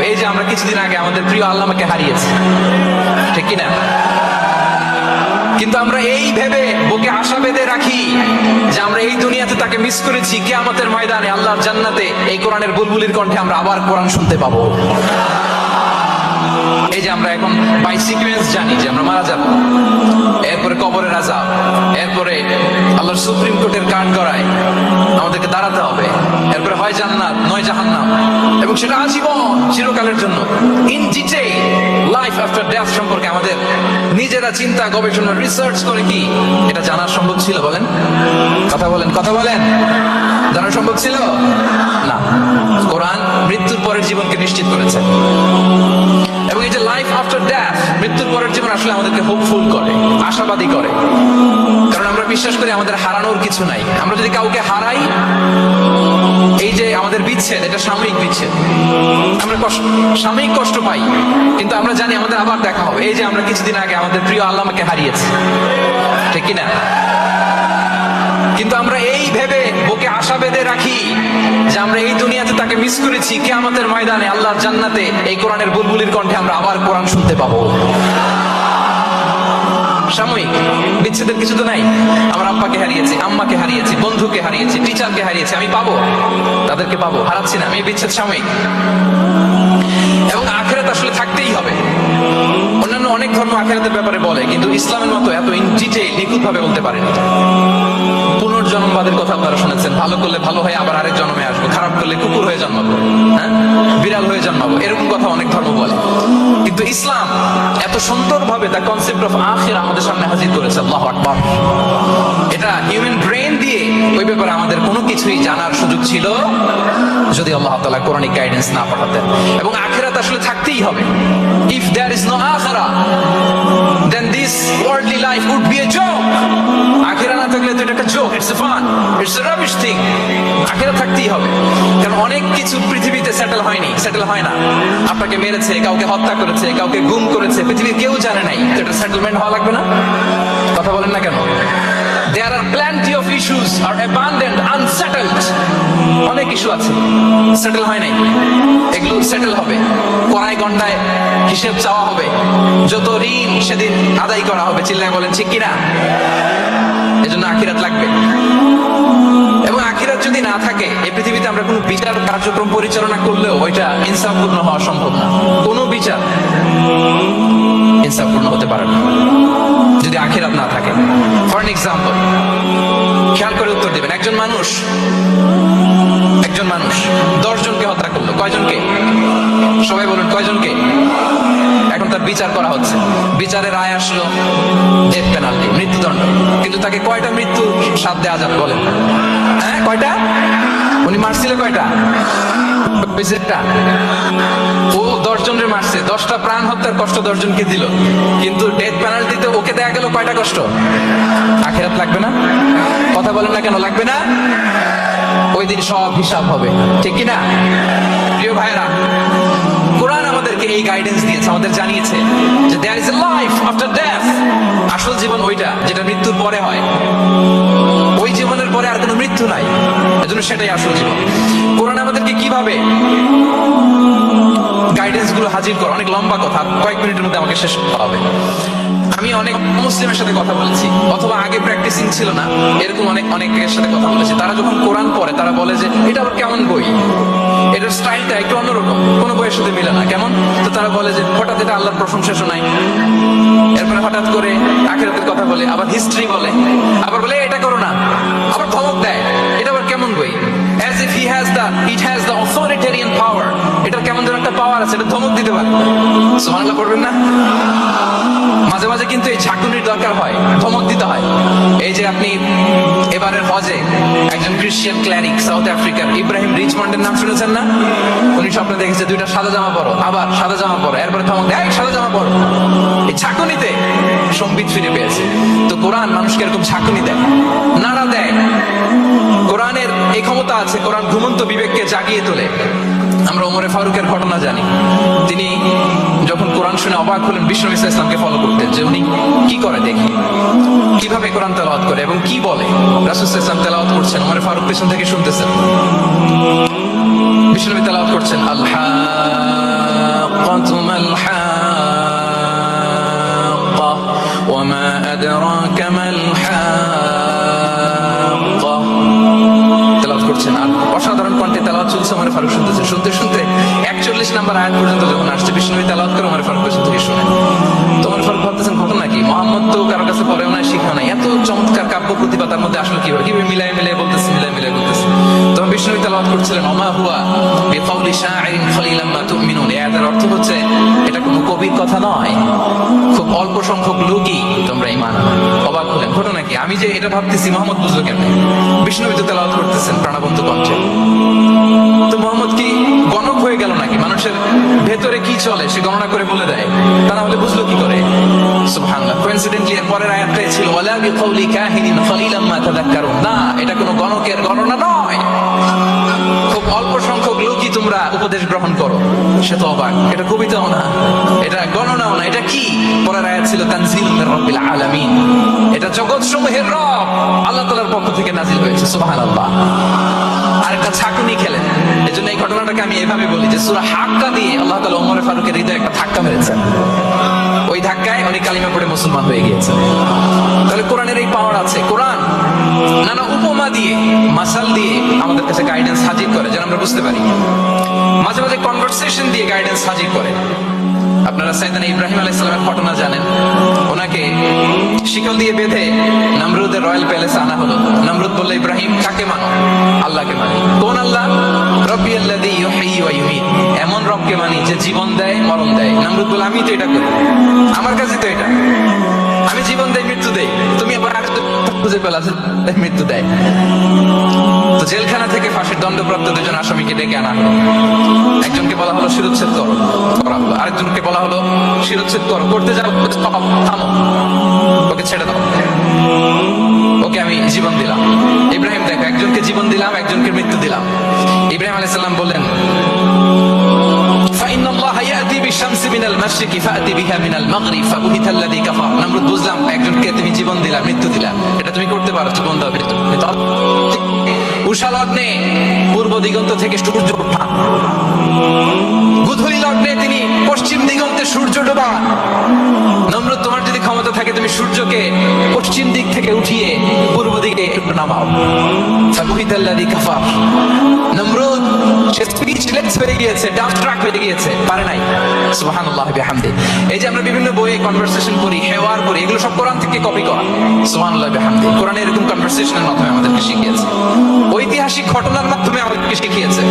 হবে। এই যে আমরা কিছুদিন আগে আমাদের প্রিয় আল্লামাকে হারিয়েছি, ঠিক কিনা? কিন্তু আমরা এই ভেবে বুকে আশা বেঁধে রাখি যে আমরা এই দুনিয়াতে তাকে মিস করেছি, কিয়ামতের ময়দানে আল্লাহর জান্নাতে এই কোরআনের বুলবুলির কণ্ঠে আমরা আবার কোরআন শুনতে পাবো। এই যে আমরা এখন বাই সিকোয়েন্স জানি যে আমরা মারা যাব, এরপরে কবরের আযাব, এরপরে আল্লাহর সুপ্রিম কোর্টের কাঠ গড়ায় আমাদেরকে দাঁড়াতে হবে, এরপরে হয় জান্নাত নয় জাহান্নাম, এবং সেটা আজীবন চিরকালের জন্য। In detail life after death সম্পর্কে আমাদের নিজেরা চিন্তা গবেষণা রিসার্চ করে কি এটা জানা সম্ভব ছিল? বলেন, কথা বলেন, কথা বলেন। জানা সম্ভব ছিল না। কোরআন মৃত্যুর পরের জীবনকে নিশ্চিত করেছে, এবং এই যে লাইফ আফটার ডেথ, মৃত্যুর পরের জীবন আসলে আমাদেরকে হোপফুল করে, আশাবাদী করে। কারণ আমরা বিশ্বাস করি আমাদের হারানোর কিছু নাই। আমরা যদি কাউকে হারাই, এই যে আমাদের বিচ্ছেদ, এটা সাময়িক বিচ্ছেদ, আমরা সাময়িক কষ্ট পাই, কিন্তু আমরা জানি আমাদের আবার দেখা হবে। এই যে আমরা কিছুদিন আগে আমাদের প্রিয় আল্লামাকে হারিয়েছি, ঠিক কিনা? কিন্তু আমরা এই ভেবে বুকে আশা বেঁধে রাখি যে আমরা এই দুনিয়াতে তাকে মিস করেছি, কিয়ামতের ময়দানে আল্লাহর জান্নাতে এই কোরআনের বুলবুলির কণ্ঠে আমরা আবার কোরআন শুনতে পাবো। সাময়িক বিচ্ছেদের কিছু তো নাই। আমার আব্বাকে হারিয়েছি, আম্মাকে হারিয়েছি, বন্ধুকে হারিয়েছি, টিচারকে হারিয়েছি, আমি পাবো, তাদেরকে পাবো, হারাচ্ছি না আমি। বিচ্ছেদ সাময়িক, এবং আখিরাত আসলে থাকতেই হবে। অন্যান্য অনেক ধর্ম আখিরাতের ব্যাপারে বলে, কিন্তু ইসলামের মতো এত ইন ডিটেইল নিখুঁত ভাবে বলতে পারেনি। পুনর্জন্মবাদের কথা আপনারা শুনেছেন, ভালো করলে ভালো হয়ে আবার আরেক জন্মে আসবো, খারাপ করলে কুকুর হয়ে জন্মাবো, হ্যাঁ, বিড়াল হয়ে জন্মাবো, এরকম কথা অনেক ধর্ম বলে। কিন্তু ইসলাম এত সুন্দরভাবে তার কনসেপ্ট অফ আখিরা আমাদের সামনে হাজির করেছে। আল্লাহু আকবার। এটা হিউম্যান ব্রেন দিয়ে ওই ব্যাপারে আমাদের কোনো কিছুই জানার সুযোগ ছিল যদি আল্লাহ তাআলা কোরআনিক গাইডেন্স না পাঠাতেন। এবং আখিরাত আসলে থাকতেই হবে। ইফ দেয়ার ইজ নো আখিরা, then this worldly life would be a joke. আখিরা না থাকলে তো এটা একটা joke, it's a fun, it's a rubbish thing. আখিরা থাকতেই হবে, কারণ অনেক কিছু পৃথিবীতে সেটেল হয়নি, সেটেল হয় না। আপনাকে মেরেছে, কাউকে হত্যা করেছে, কাউকে গুম করেছে, পৃথিবীর কেউ জানে নাই, এটা সেটেলমেন্ট হওয়া লাগবে না? কথা বলেন না কেন? There are plenty of issues are abandoned, unsettled. অনেক ইস্যু আছে, সেটেল হয় নাই, এগুলো সেটেল হবে। কোরাই গন্ডায় হিসেব চাওয়া হবে, যত ঋণ সেদিন আদায় করা হবে। চিল্লায় বলেন ঠিক কিনা? এজন্য আখিরাত লাগবে। এবং আখিরাত যদি না থাকে, এই পৃথিবীতে আমরা কোনো বিচার কার্যক্রম পরিচালনা করলেও ওইটা ইনসাফপূর্ণ হওয়া সম্ভব না। কোনো বিচার ইনসাফপূর্ণ হতে পারে না যদি আখিরাত না থাকে। ফর এন এক্সাম্পল, খেয়াল করে উত্তর দিবেন। একজন মানুষ 10 জনকে হত্যা করলো। কয়জনকে? সবাই বলুন, কয়জনকে? এখন তার বিচার করা হচ্ছে, বিচারের রায় আসলো ডেথ পেনাল্টি, মৃত্যুদণ্ড। কিন্তু তাকে কয়টা মৃত্যু সাধ্যে আযাব বলেন? হ্যাঁ, কয়টা? উনি মারছিল কয়টা? ও 10 জনের মারছে, 10টা প্রাণ হত্যার কষ্ট 10 জনকে দিল, কিন্তু ডেথ পেনাল্টিতে ওকে দেয়া গেল কয়টা কষ্ট? আখিরাত লাগবে না? কথা বলেন না কেন? লাগবে না? ওই দিন সব হিসাব হবে, ঠিক কিনা? প্রিয় ভাইরা, কোরআন আমাদেরকে এই গাইডেন্স দিয়েছে, আমাদের জানিয়েছে যে there is a life after death. আসল জীবন ওইটা যেটা মৃত্যুর পরে হয়। ওই জীবনের পরে আর কোনো মৃত্যু নাই, এজন্য সেটাই আসল জীবন। কোরআন আমাদেরকে কিভাবে গাইডেন্স গুলো হাজির করে, অনেক লম্বা কথা, কয়েক মিনিটের মধ্যে আমাকে শেষ করতে হবে। আমি অনেক মুসলিমের সাথে কথা বলেছি, অথবা আগে প্র্যাকটিসিং ছিল না, এরকম অনেকের সাথে কথা বলেছি। তারা যখন কোরআন পড়ে, তারা বলে যে এটা আবার কেমন বই, এটার স্টাইলটা একটু অন্যরকম, কোনো বইয়ের সাথে মিলে না। কেমন? তো তারা বলে যে হঠাৎ এটা আল্লাহর প্রশংসা শোনায়, এরপরে হঠাৎ করে আখিরাতের কথা বলে, আবার হিস্ট্রি বলে, আবার বলে এটা করো না, আবার ধমক দেয়। এটা আবার কেমন বই? as if it has the authoritarian power. এটার কেমন যেন একটা পাওয়ার আছে, এটা ধমক দিতে পারে। সুবহানাল্লাহ পড়বেন না? মাঝে মাঝে কিন্তু এই ঝাঁকুনির দরকার হয়, ধমক দিতে হয়। এই যে আপনি এবারের হজে একজন ক্রিশ্চিয়ান ক্ল্যারিক সাউথ আফ্রিকার ইব্রাহিম রিচমন্ডের নাম শুনেছেন না? উনি স্বপ্নে দেখেছে 2টা সাদা জামা পরো, আবার সাদা জামা পরো, এরপরে ধমক দেয় সাদা জামা পরো। এই ঝাঁকুনিতে সম্বিত ফিরে পেয়েছে। তো কোরআন মানুষকে এরকম ঝাঁকুনি দেয়, নাড়া দেয়। কোরআনের এই ক্ষমতা আছে, কোরআন ঘুমন্ত বিবেককে জাগিয়ে তোলে। আমরা ওমরে ফারুকের ঘটনা জানি, তিনি যখন কোরআন শুনে অবাক হলেন, বিষ্ণু ইসলামকে ফলো করতেন যে উনি কি করে, দেখি কিভাবে কোরআন তেলাওয়াত করে এবং কি বলে। রাসূল ইসলাম তেলাওয়াত করছেন, ওমরে ফারুক পেছন থেকে শুনতেছেন। বিষ্ণু তেলাওয়াত করছেন আল্লাহ নম্বর আয়াত পর্যন্ত যখন আসছে, বিষ্ণু তেলাওয়াত করে ওমর ফারুক পেছন থেকে শুনে। তো ওমর ফারুক ভাবতেছেন ঘটনা কি, মোহাম্মদ তো কারো কাছে পড়েও নাই, শিখা নাই, এত চমৎকার কাব্য প্রতিভা তার মধ্যে আসলে কিভাবে মিলাই মিলাই বলতেছে, মিলাই মিলাই বলতেছে। তখন বিষ্ণু তেলাওয়াত করছিলেন, ওমা হুয়া বিকাউলি শাইরিন কলিলাম মা তুমিনুন। এই আয়াতের অর্থ হচ্ছে এটা কোনো কবির কথা নয়, খুব অল্প সংখ্যক লোকই তোমরা ঈমান আনো। অবাক হলেন, ঘটনা কি? আমি যে এটা ভাবতেছি মোহাম্মদ বুঝলো কেন? বিষ্ণু তো তেলাওয়াত করতেছেন প্রাণবন্ত কণ্ঠে। তো মোহাম্মদ কি গণক হয়ে গেল নাকি? মানুষের ভেতরে কি চলে সে গণনা করে বলে দেয়, তা না হলে বুঝলো কি করে? সুবহানাল্লাহ। কোইন্সিডেন্টলি এর পরের আয়াতটাই ছিল ওয়ালা বিকাউলি কাহিনিন কলিলাম মা তাযাক্কারুন। না, এটা কোনো গণকের গণনা নয়, খুব অল্প সংখ্যক লোকই তোমরা উপদেশ গ্রহণ করো। সে তো অবাক, এটা কবিতাও না, এটা গণনাও না, এটা কি? পরের আয়াত ছিল তানজিলুম মির রাব্বিল আলামিন। এটা জগৎ সমূহের রব আল্লাহ তাআলার পক্ষ থেকে নাজিল হয়েছে। সুবহানাল্লাহ। আর একটা ছাকুনি খেলেন। এজন্য এই ঘটনাটাকে আমি এভাবে বলি যে সূরা হাক্কা দিয়ে আল্লাহ তাআলা ওমর ফারুকের হৃদয়ে একটা ধাক্কা মেরেছেন। ওই ধাক্কায় উনি কালিমা পড়ে মুসলমান হয়ে গিয়েছেন। তাহলে কোরআনের এই পাওয়ার আছে। কোরআন নানা উপমা দিয়ে, মাসাল দিয়ে আমাদের কাছে গাইডেন্স হাজির করে, যেন আমরা বুঝতে পারি। মাঝে মাঝে কনভারসেশন দিয়ে গাইডেন্স হাজির করে। আপনারা সাইয়েদনা ইব্রাহিম আলাইহিস সালামের ঘটনা জানেন। ওনাকে শিকল দিয়ে বেঁধে নমরুদের রয়্যাল প্যালেসে আনা হলো। নমরুদ বলল, ইব্রাহিম কাকে মানো? আল্লাহকে মানি। কোন আল্লাহ? রব্বিয়াল্লাযী ইউহয়ী ওয়া ইউমীত। এমন রবকে মানি যে জীবন দেয়, মরণ দেয়। নমরুদ বলল, আমি তো এটা করি, আমার কাছে তো এটা, আমি জীবন দেই, মৃত্যু দেই, তুমি আবার খুঁজে পেলা মৃত্যু দেয়। তো জেলখানা থেকে ফাঁসির দণ্ডপ্রাপ্ত দুজন আসামিকে ডেকে আনা হলো। একজনকে বলা হলো শিরোচ্ছেদ করো, করা হলো। আরেকজনকে বলা হলো শিরোচ্ছেদ করো, করতে যাও, থামো, ওকে ছেড়ে দাও, ওকে আমি জীবন দিলাম। ইব্রাহিম দেখো, একজনকে জীবন দিলাম, একজনকে মৃত্যু দিলাম। ইব্রাহিম আলাইহিস সালাম বললেন, নমরুদ, বুঝলাম একজনকে তুমি জীবন দিলা, মৃত্যু দিলা, এটা তুমি করতে পারো, জীবন দাও। উষা লগ্নে পূর্ব দিগন্ত থেকে সূর্য ওঠা, গুধূলি লগ্নে তিনি পশ্চিম দিগন্তে সূর্য ডোবা। নমরুদ, তোমার যদি ক্ষমতা থাকে তুমি সূর্যকে পশ্চিম দিক থেকে উঠিয়ে পূর্ব দিকে একটু নামাও। ফাবুহিতাল্লাযী কাফার। নমরুদ সে স্পিচলেস হয়ে গিয়েছে, ডাউনস্ট্রাক হয়ে গিয়েছে, পারে নাই। সুবহানাল্লাহ বিহামদি। এই যে আমরা বিভিন্ন বইয়ে কনভারসেশন করি, হেওয়ার করি, এগুলো সব কোরআন থেকে কপি করা। সুবহানাল্লাহ বিহামদি। কোরআন এরকম কনভারসেশনের মাধ্যমে আমাদেরকে শিখিয়েছে, ঐতিহাসিক ঘটনার মাধ্যমে আমাদেরকে শিখিয়েছে।